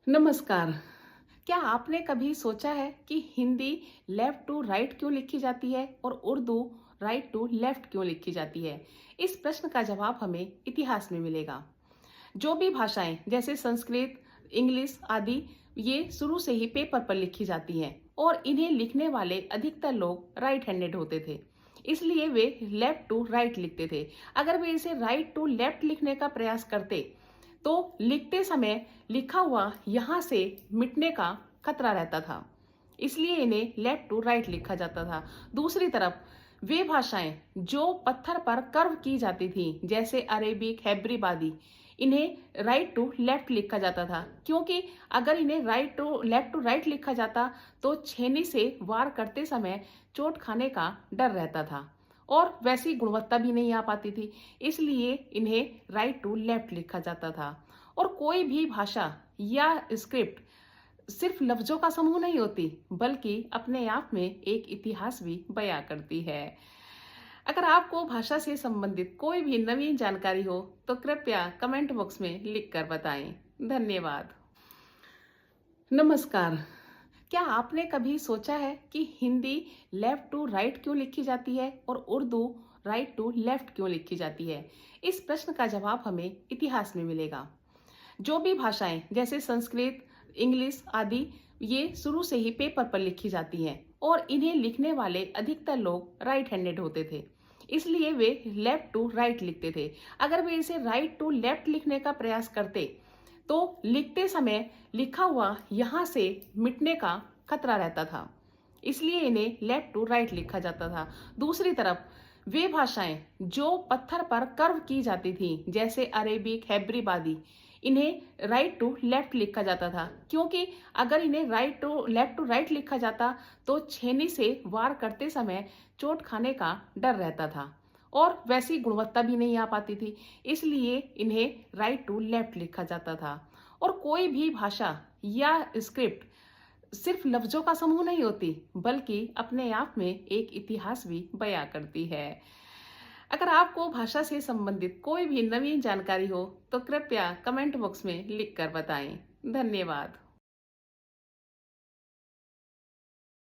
नमस्कार। क्या आपने कभी सोचा है कि हिंदी लेफ्ट टू राइट क्यों लिखी जाती है और उर्दू राइट टू लेफ्ट क्यों लिखी जाती है? इस प्रश्न का जवाब हमें इतिहास में मिलेगा। जो भी भाषाएं जैसे संस्कृत, इंग्लिश आदि ये शुरू से ही पेपर पर लिखी जाती हैं और इन्हें लिखने वाले अधिकतर लोग राइट हैंडेड होते थे। इसलिए वे लेफ्ट टू राइट लिखते थे। अगर वे इसे राइट टू लेफ्ट लिखने का प्रयास करते तो लिखते समय लिखा हुआ यहाँ से मिटने का खतरा रहता था। इसलिए इन्हें लेफ्ट टू राइट लिखा जाता था। दूसरी तरफ वे भाषाएं जो पत्थर पर कर्व की जाती थी जैसे अरेबिक, हेब्रिब आदि, इन्हें राइट टू लेफ्ट लिखा जाता था, क्योंकि अगर इन्हें लेफ्ट टू राइट लिखा जाता तो छेनी से वार करते समय चोट खाने का डर रहता था और वैसी गुणवत्ता भी नहीं आ पाती थी। इसलिए इन्हें राइट टू लेफ्ट लिखा जाता था। और कोई भी भाषा या स्क्रिप्ट सिर्फ लफ्जों का समूह नहीं होती, बल्कि अपने आप में एक इतिहास भी बयां करती है। अगर आपको भाषा से संबंधित कोई भी नवीन जानकारी हो तो कृपया कमेंट बॉक्स में लिख कर बताएं। धन्यवाद। नमस्कार। क्या आपने कभी सोचा है कि हिंदी लेफ्ट टू राइट क्यों लिखी जाती है और उर्दू राइट टू लेफ्ट क्यों लिखी जाती है? इस प्रश्न का जवाब हमें इतिहास में मिलेगा। जो भी भाषाएं जैसे संस्कृत, इंग्लिश आदि ये शुरू से ही पेपर पर लिखी जाती हैं और इन्हें लिखने वाले अधिकतर लोग राइट हैंडेड होते थे। इसलिए वे लेफ्ट टू राइट लिखते थे। अगर वे इसे राइट टू लेफ्ट लिखने का प्रयास करते तो लिखते समय लिखा हुआ यहाँ से मिटने का खतरा रहता था। इसलिए इन्हें लेफ्ट टू राइट लिखा जाता था। दूसरी तरफ वे भाषाएं जो पत्थर पर कर्व की जाती थी जैसे अरेबिक, हेब्रिब आदि, इन्हें राइट टू लेफ्ट लिखा जाता था, क्योंकि अगर इन्हें लेफ्ट टू राइट लिखा जाता तो छेनी से वार करते समय चोट खाने का डर रहता था और वैसी गुणवत्ता भी नहीं आ पाती थी। इसलिए इन्हें राइट टू लेफ्ट लिखा जाता था। और कोई भी भाषा या स्क्रिप्ट सिर्फ लफ्जों का समूह नहीं होती, बल्कि अपने आप में एक इतिहास भी बयां करती है। अगर आपको भाषा से संबंधित कोई भी नवीन जानकारी हो तो कृपया कमेंट बॉक्स में लिख कर बताएं। धन्यवाद।